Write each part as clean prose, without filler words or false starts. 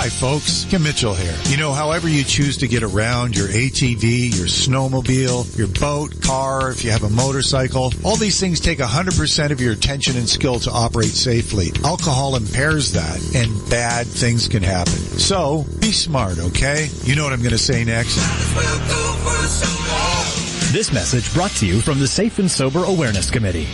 Hi, folks. Kim Mitchell here. You know, however you choose to get around, your ATV, your snowmobile, your boat, car, if you have a motorcycle, all these things take 100% of your attention and skill to operate safely. Alcohol impairs that, and bad things can happen. So, be smart, okay? You know what I'm going to say next. This message brought to you from the Safe and Sober Awareness Committee.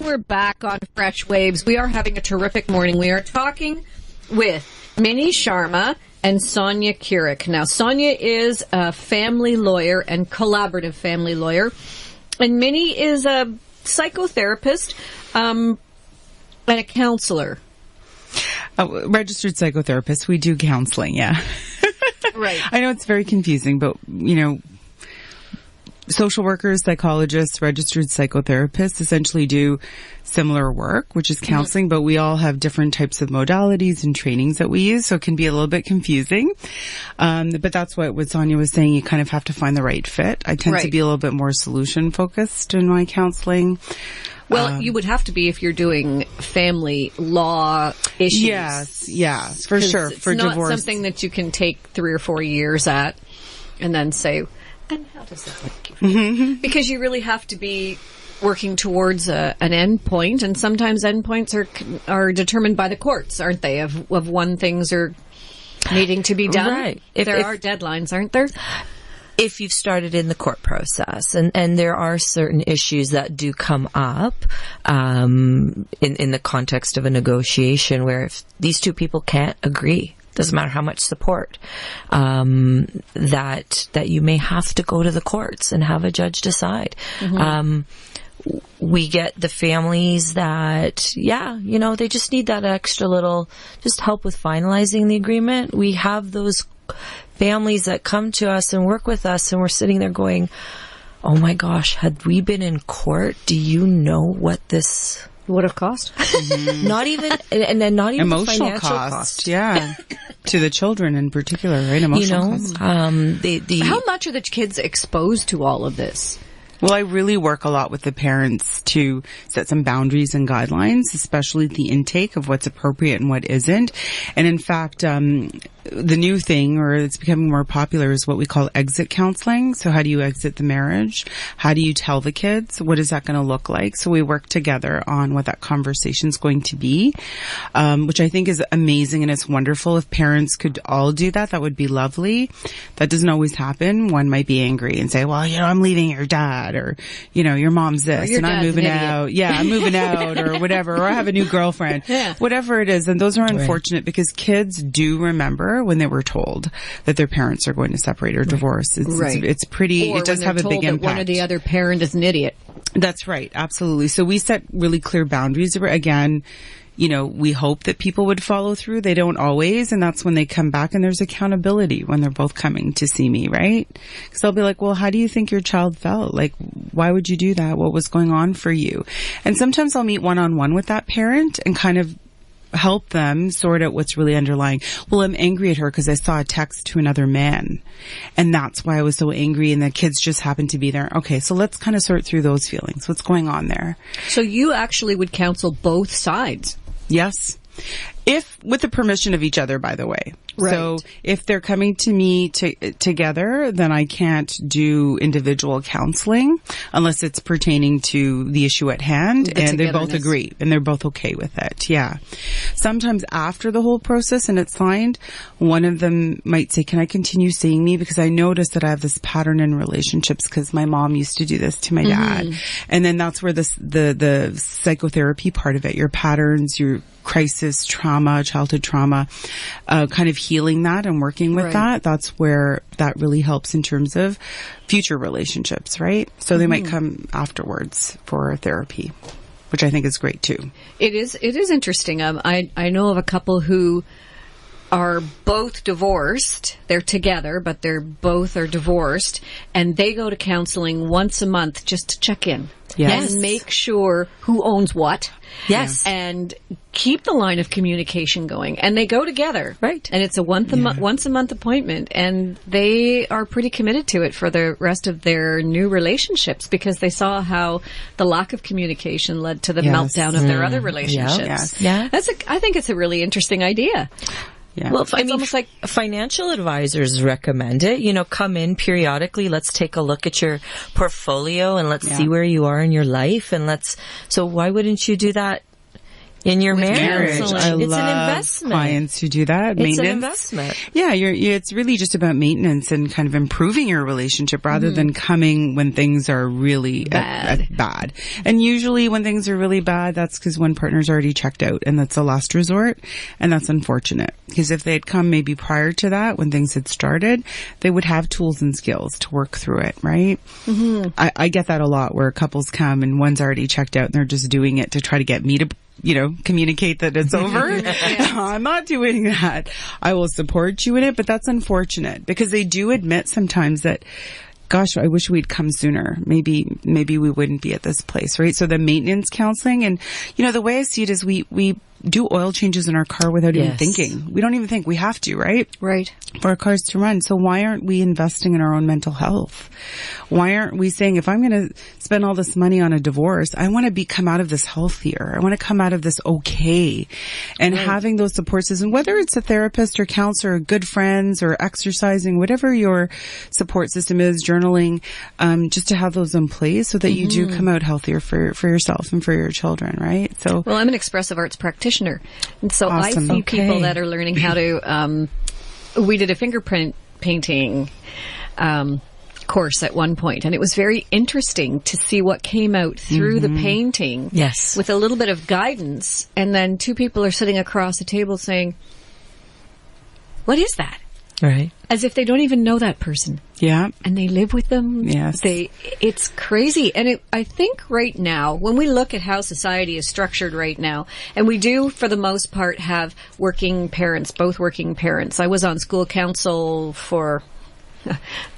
We're back on Freshwaves. We are having a terrific morning. We are talking with Minni Sharma and Sonja Curic. Now, Sonja is a family lawyer and collaborative family lawyer, and Minni is a psychotherapist and a counselor. A registered psychotherapist. We do counseling, yeah. Right. I know it's very confusing, but, you know, social workers, psychologists, registered psychotherapists essentially do similar work, which is counseling, but we all have different types of modalities and trainings that we use, so it can be a little bit confusing. But that's what Sonja was saying. You kind of have to find the right fit. I tend to be a little bit more solution-focused in my counseling. Well, you would have to be if you're doing family law issues. Yes, yeah, for sure. For divorce. It's not something that you can take 3 or 4 years at and then say, and how does that work? Because you really have to be working towards an end point, and sometimes end points are determined by the courts, aren't they, of when things are needing to be done? Right. There are deadlines, aren't there? If you've started in the court process, and there are certain issues that do come up in the context of a negotiation where if these two people can't agree, doesn't matter how much support, that you may have to go to the courts and have a judge decide. We get the families that, they just need that extra little, just help with finalizing the agreement. We have those families that come to us and work with us, and we're sitting there going, oh my gosh, had we been in court, do you know what this would have cost? Not even, and then not even emotional financial cost. Yeah. To the children in particular, right? Emotional cost. How much are the kids exposed to all of this? Well, I really work a lot with the parents to set some boundaries and guidelines, especially the intake of what's appropriate and what isn't. And in fact, the new thing, or it's becoming more popular, is what we call exit counseling. So how do you exit the marriage? How do you tell the kids? What is that going to look like? So we work together on what that conversation is going to be, which I think is amazing, and it's wonderful. If parents could all do that, that would be lovely. That doesn't always happen. One might be angry and say, well, I'm leaving your dad, or, your mom's this, and I'm moving out. Yeah, I'm moving out, or whatever, or I have a new girlfriend. Whatever it is. And those are unfortunate because kids do remember when they were told that their parents are going to separate or divorce. It's pretty, or it does have a big impact. One or the other parent is an idiot. That's right. Absolutely. So we set really clear boundaries. Again, we hope that people would follow through. They don't always. And that's when they come back, and there's accountability when they're both coming to see me, right? Because they'll be like, well, how do you think your child felt? Like, why would you do that? What was going on for you? And sometimes I'll meet one-on-one with that parent and kind of help them sort out what's really underlying. Well, I'm angry at her because I saw a text to another man, and that's why I was so angry, and the kids just happened to be there. Okay, so let's kind of sort through those feelings. What's going on there? So you actually would counsel both sides? Yes. If with the permission of each other, by the way. Right. So if they're coming to me together, then I can't do individual counseling unless it's pertaining to the issue at hand, and they both agree and they're both okay with it. Yeah. Sometimes after the whole process and it's signed, one of them might say, can I continue seeing me? Because I noticed that I have this pattern in relationships because my mom used to do this to my dad. And then that's where the psychotherapy part of it, your patterns, your crisis, trauma, childhood trauma, kind of healing that and working with that. That's where that really helps in terms of future relationships, right? So they might come afterwards for therapy, which I think is great too. It is interesting. I know of a couple who are both divorced. They're together, but they're both are divorced, and they go to counseling once a month just to check in. Yes. And make sure who owns what. Yes. And keep the line of communication going. And they go together. Right. And it's a once a month appointment. And they are pretty committed to it for the rest of their new relationships because they saw how the lack of communication led to the meltdown of their other relationships. Yeah. I think it's a really interesting idea. Yeah. Well, I mean, almost like financial advisors recommend it. You know, come in periodically. Let's take a look at your portfolio and let's see where you are in your life. And so why wouldn't you do that in your marriage? counseling. I It's love an investment. clients who do that. It's Maintenance. an investment. Yeah, it's really just about maintenance and kind of improving your relationship rather than coming when things are really bad. And usually when things are really bad, that's because one partner's already checked out and that's a last resort. And that's unfortunate because if they had come maybe prior to that when things had started, they would have tools and skills to work through it, right? Mm-hmm. I get that a lot where couples come and one's already checked out and they're just doing it to try to get me to communicate that it's over. I'm not doing that. I will support you in it, but that's unfortunate because they do admit sometimes that, gosh, I wish we'd come sooner. Maybe we wouldn't be at this place, right? So the maintenance counseling and, the way I see it is we do oil changes in our car without even thinking. We don't even think we have to, right? Right. For our cars to run. So why aren't we investing in our own mental health? Why aren't we saying, if I'm going to spend all this money on a divorce, I want to come out of this healthier. I want to come out of this okay. And having those support systems, whether it's a therapist or counselor or good friends or exercising, whatever your support system is, journaling, just to have those in place so that you do come out healthier for yourself and for your children, right? So, well, I'm an expressive arts practitioner. And so Awesome. I see people that are learning how to, we did a fingerprint painting course at one point, and it was very interesting to see what came out through the painting. Yes. With a little bit of guidance, and then two people are sitting across the table saying, "What is that?" Right. As if they don't even know that person. yeah. And they live with them. Yes. It's crazy. And I think right now, when we look at how society is structured right now, and we do, for the most part, have working parents, both working parents. I was on school council for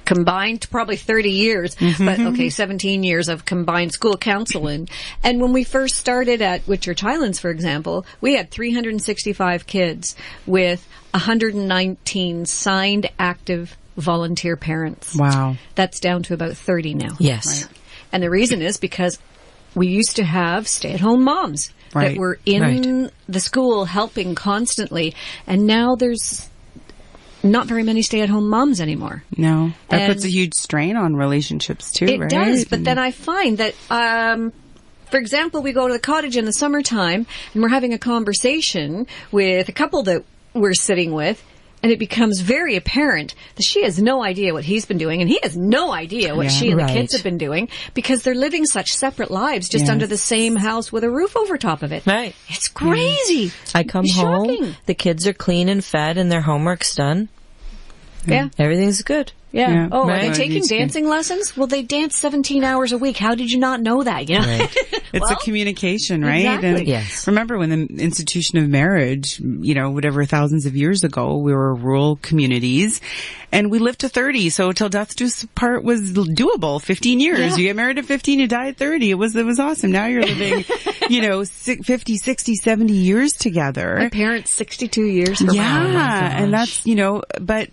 combined probably 30 years, but 17 years of combined school council. And when we first started at Whitchurch Highlands, for example, we had 365 kids with 119 signed active volunteer parents. Wow. That's down to about 30 now. Yes. Right. And the reason is because we used to have stay-at-home moms Right. that were in the school helping constantly. And now there's not very many stay-at-home moms anymore. No. That And puts a huge strain on relationships too, It right? does, but then I find that, for example, we go to the cottage in the summertime and we're having a conversation with a couple that we're sitting with, and it becomes very apparent that she has no idea what he's been doing, and he has no idea what she and the kids have been doing, because they're living such separate lives just under the same house with a roof over top of it. Right. It's crazy. I come It's home, shocking. the kids are clean and fed and their homework's done. Yeah. Everything's good. Yeah. Yeah. Oh, are Right. they taking It's good. dancing lessons? Well, they dance 17 hours a week. How did you not know that? You know? Right. It's a communication, right? Exactly. And Yes. remember when the institution of marriage, whatever thousands of years ago, we were rural communities and we lived to 30. So till death do us part was doable. 15 years. Yeah. You get married at 15, you die at 30. It was awesome. Now you're living, 50, 60, 70 years together. My parents, 62 years for Yeah. And that's, but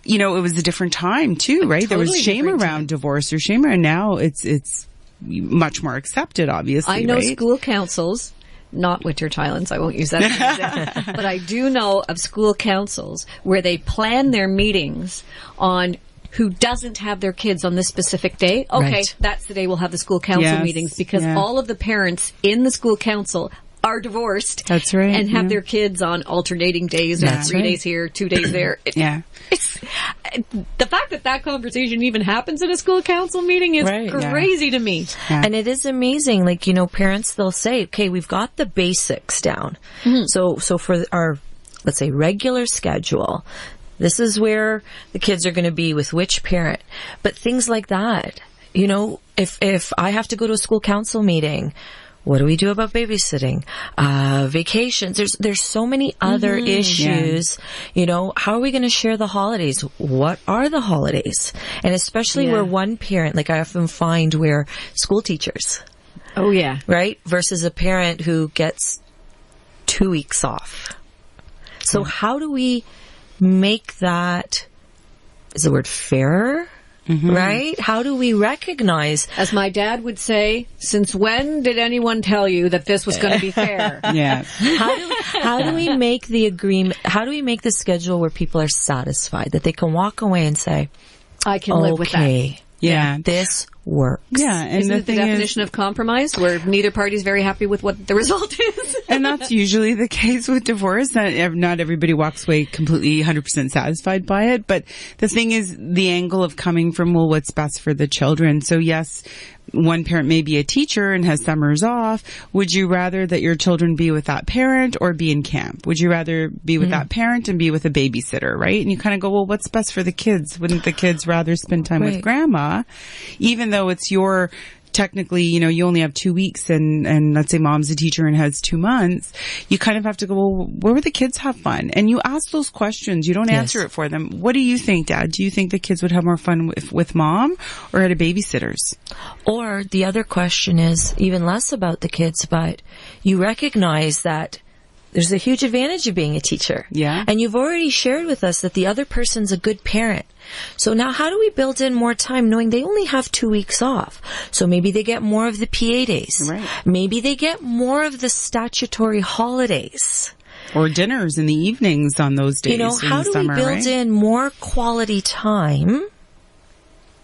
it was a different time too, right? There was totally shame different around divorce or shame around now. It's much more accepted, obviously. I know right? school councils, not Whitchurch Highlands, I won't use that as an example, but I do know of school councils where they plan their meetings on who doesn't have their kids on this specific day. Okay, Right. that's the day we'll have the school council Yes, meetings, because yeah. all of the parents in the school council are divorced. That's right, And have yeah. their kids on alternating days, or That's 3 right. days here, 2 days there. Yeah. It's, the fact that conversation even happens in a school council meeting is Right. crazy to me. Yeah. And it is amazing. Like, parents, they'll say, okay, we've got the basics down. So for our, let's say, regular schedule, this is where the kids are going to be with which parent. But things like that, if I have to go to a school council meeting, What do we do about babysitting? Vacations. There's so many other issues. You know, how are we going to share the holidays? What are the holidays? And especially where one parent, like I often find where school teachers. Oh, yeah. Right? Versus a parent who gets 2 weeks off. So how do we make that, is the word fairer? Right? How do we recognize? As my dad would say, since when did anyone tell you that this was going to be fair? How do we make the agreement? How do we make the schedule where people are satisfied, that they can walk away and say, I can live with that. Yeah. This works. Yeah. And Isn't it the definition of compromise, where neither party's very happy with what the result is? And that's usually the case with divorce. Not everybody walks away completely 100% satisfied by it. But the thing is, the angle of coming from, well, what's best for the children. So yes, one parent may be a teacher and has summers off. Would you rather that your children be with that parent or be in camp? Would you rather be with that parent and be with a babysitter, right? And you kind of go, well, what's best for the kids? Wouldn't the kids rather spend time with grandma, even though it's your, technically, you know, you only have 2 weeks and let's say mom's a teacher and has 2 months, you kind of have to go, well, where would the kids have fun? And you ask those questions. You don't answer it for them. What do you think, Dad? Do you think the kids would have more fun with mom or at a babysitter's? Or the other question is even less about the kids, but you recognize that there's a huge advantage of being a teacher. Yeah. And you've already shared with us that the other person's a good parent. So now how do we build in more time knowing they only have 2 weeks off? So maybe they get more of the PA days. Right. Maybe they get more of the statutory holidays. Or dinners in the evenings on those days. You know, how do summer, we build in more quality time?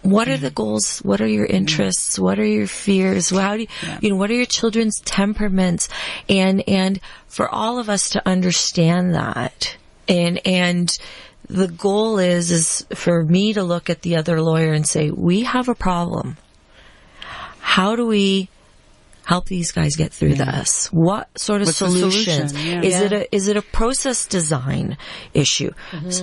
What are the goals? What are your interests? What are your fears? How do you know, what are your children's temperaments? And for all of us to understand that. And the goal is for me to look at the other lawyer and say, we have a problem. How do we help these guys get through this? What sort of solutions? Is it a process design issue?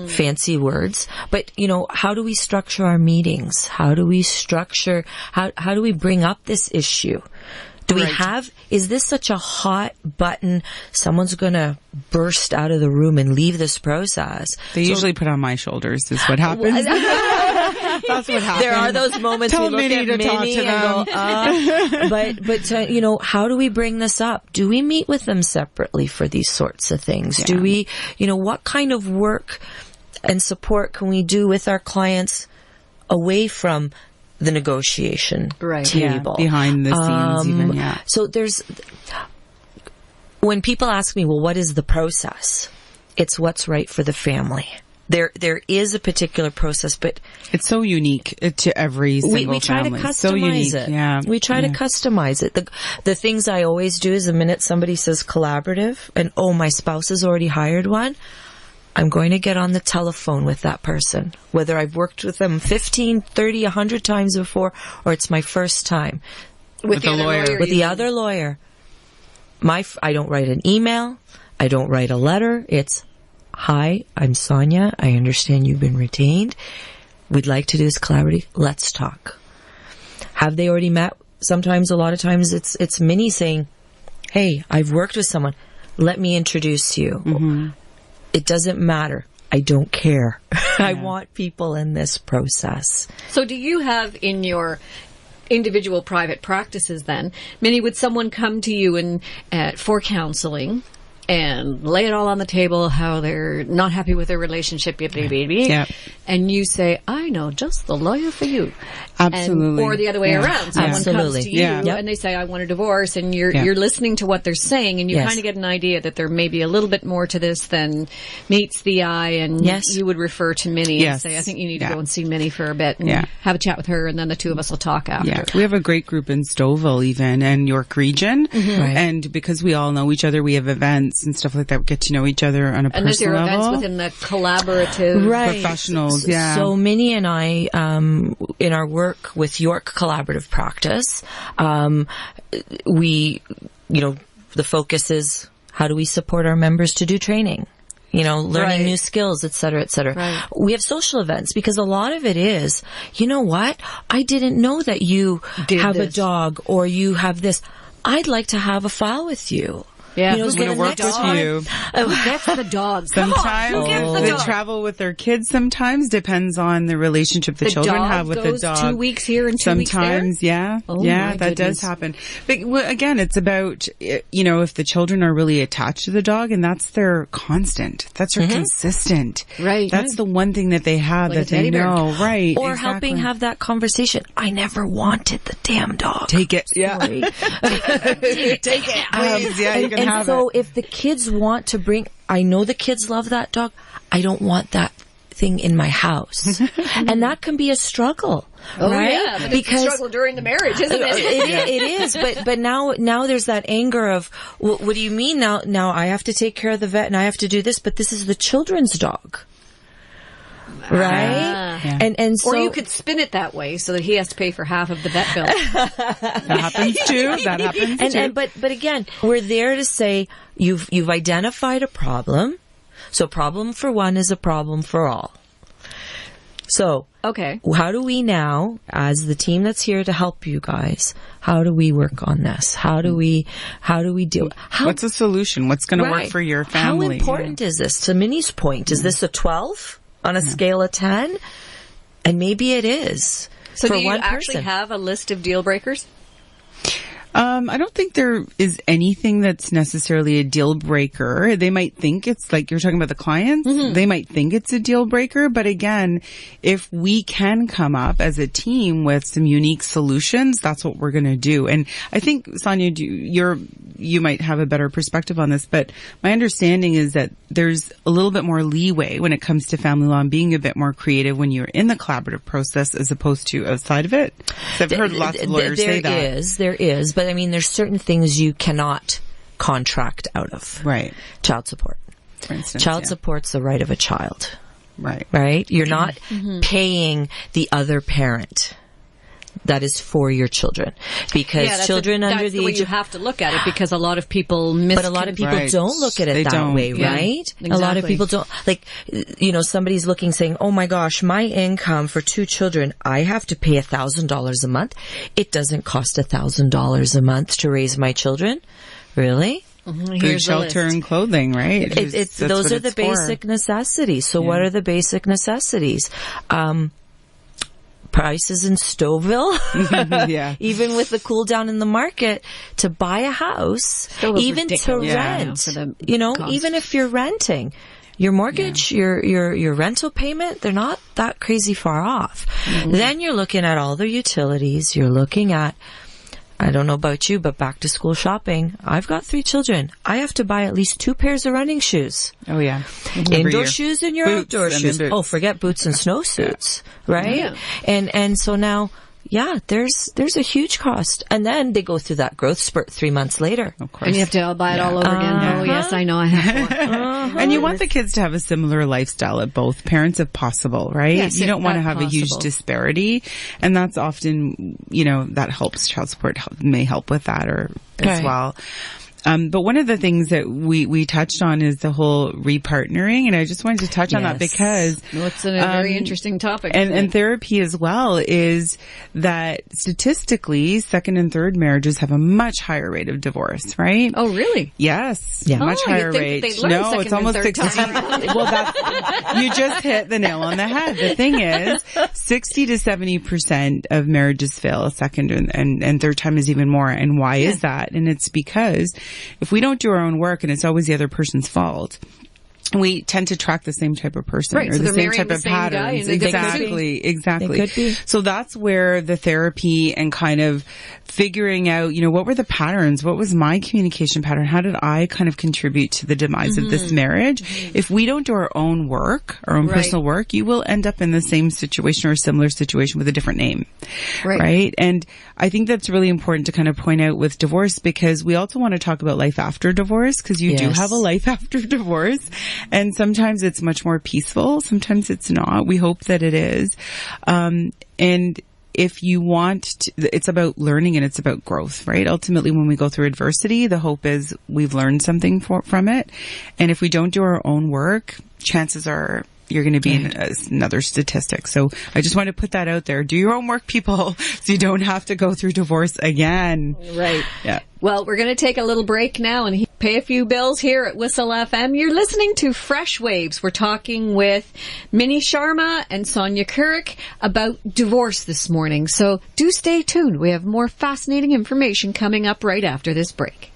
Fancy words. But, you know, how do we structure our meetings? How do we structure, how do we bring up this issue? Do we is this such a hot button, someone's going to burst out of the room and leave this process? They usually put on my shoulders is what happens. That's what happens. There are those moments we look Minnie at to Minnie talk to and go, but you know, how do we bring this up? Do we meet with them separately for these sorts of things? Do we, you know, what kind of work and support can we do with our clients away from the negotiation table? Behind the scenes even, So when people ask me, well, what is the process? It's what's right for the family. There is a particular process, but it's so unique to every single we try family. to customize so unique. it. Yeah. We try to customize it. The things I always do is the minute somebody says collaborative and, oh, my spouse has already hired one, I'm going to get on the telephone with that person, whether I've worked with them 15, 30, 100 times before, or it's my first time. With the lawyer. With the other lawyer. I don't write an email. I don't write a letter. It's, hi, I'm Sonja. I understand you've been retained. We'd like to do this collaborative. Let's talk. Have they already met? Sometimes, a lot of times, it's Minnie saying, hey, I've worked with someone. Let me introduce you. It doesn't matter. I don't care. I want people in this process. So do you have in your individual private practices then, Minnie, would someone come to you and for counseling and lay it all on the table, how they're not happy with their relationship, and you say, I know just the lawyer for you. Absolutely. Or the other way around. Someone comes to you and they say, I want a divorce, and you're listening to what they're saying, and you kind of get an idea that there may be a little bit more to this than meets the eye, and you would refer to Minnie and say, I think you need to go and see Minnie for a bit and have a chat with her, and then the two of us will talk after. Yeah. We have a great group in Stouffville even, and York Region, and because we all know each other, we have events and stuff like that. We get to know each other on a personal level. And events within the collaborative professionals. So Minnie and I, in our work with York Collaborative Practice, we, you know, the focus is how do we support our members to do training? You know, learning new skills, et cetera, et cetera. Right. We have social events because a lot of it is, you know what? I didn't know that you have a dog or you have this. I'd like to have a file with you. Yeah, who's going to work with you? Who gets the dogs? Sometimes the they travel with their kids. Sometimes depends on the relationship the children have with the dog. 2 weeks here and 2 weeks there. Sometimes, yeah, that does happen. But again, it's about if the children are really attached to the dog, and that's their constant, that's their consistent. Right. That's the one thing that they have that they know. Right. Or helping have that conversation. I never wanted the damn dog. Take it. Yeah. Take it. Please. Yeah. You can. And so if the kids want to bring, I know the kids love that dog. I don't want that thing in my house. And that can be a struggle. Oh, right? yeah, but it's a struggle during the marriage, isn't it? It is. But now there's that anger of, well, what do you mean now I have to take care of the vet and I have to do this, but this is the children's dog. Right? And so, or you could spin it that way so that he has to pay for half of the vet bill. That happens too. But again, we're there to say you've identified a problem. So problem for one is a problem for all. So, okay. How do we now, as the team that's here to help you guys, how do we work on this? How do we deal? What's the solution? What's going to work for your family? How important is this? To Minnie's point, is this a 12 on a scale of 10? And maybe it is. So for do you one actually person. have a list of deal breakers? I don't think there is anything that's necessarily a deal breaker. They might think it's like you're talking about the clients. Mm-hmm. They might think it's a deal breaker. But again, if we can come up as a team with some unique solutions, that's what we're going to do. And I think, Sonja, you might have a better perspective on this, but my understanding is that there's a little bit more leeway when it comes to family law and being a bit more creative when you're in the collaborative process as opposed to outside of it. So I've heard lots of lawyers say that. There is. But I mean, there's certain things you cannot contract out of. Right. Child support. For instance. Child support's the right of a child. Right. Right? You're not paying the other parent. That is for your children, because children under the age you have to look at it, because a lot of people but a lot of people don't look at it that way, right? Exactly. A lot of people don't, like, somebody's looking saying, oh my gosh, my income for 2 children, I have to pay $1,000 a month. It doesn't cost $1,000 a month to raise my children. Really? Mm-hmm. Food, shelter, and clothing, right? Those are the basic necessities. So what are the basic necessities? Prices in Stouffville, even with the cool down in the market, to buy a house, even to rent, even if you're renting, your mortgage, your rental payment, they're not that crazy far off. Mm-hmm. Then you're looking at all the utilities, you're looking at, I don't know about you, but back to school shopping. I've got 3 children. I have to buy at least 2 pairs of running shoes. Oh yeah. Indoor shoes and your outdoor shoes. Oh, forget boots and snowsuits, right? Yeah. And so now, there's a huge cost. And then they go through that growth spurt 3 months later. Of course. And you have to buy it all over again. Oh yes, I know I have to. And you want the kids to have a similar lifestyle at both parents if possible, right? Yes, you don't want to have a huge disparity. And that's often, that helps. Child support may help with that as well. But one of the things that we touched on is the whole repartnering, and I just wanted to touch on that because it's a very interesting topic. And therapy as well is that statistically, second and third marriages have a much higher rate of divorce, right? Oh, really? Yes. Yeah. Much higher rate. No, it's almost 60. Well, you just hit the nail on the head. The thing is, 60 to 70% of marriages fail. Second and third time is even more. And why is that? And it's because if we don't do our own work and it's always the other person's fault, we tend to track the same type of person or the same type of patterns. Exactly. So that's where the therapy and kind of figuring out, what were the patterns? What was my communication pattern? How did I kind of contribute to the demise of this marriage? If we don't do our own work, our own personal work, you will end up in the same situation or a similar situation with a different name. Right? And I think that's really important to kind of point out with divorce, because we also want to talk about life after divorce, because you do have a life after divorce. And sometimes it's much more peaceful. Sometimes it's not. We hope that it is. And if you want to, it's about learning and it's about growth, right? Ultimately, when we go through adversity, the hope is we've learned something from it. And if we don't do our own work, chances are you're going to be in another statistic. So I just want to put that out there. Do your own work, people, so you don't have to go through divorce again. Right. Yeah. Well, we're going to take a little break now and pay a few bills here at Whistle FM. You're listening to Freshwaves. We're talking with Minni Sharma and Sonja Curic about divorce this morning. So do stay tuned. We have more fascinating information coming up right after this break.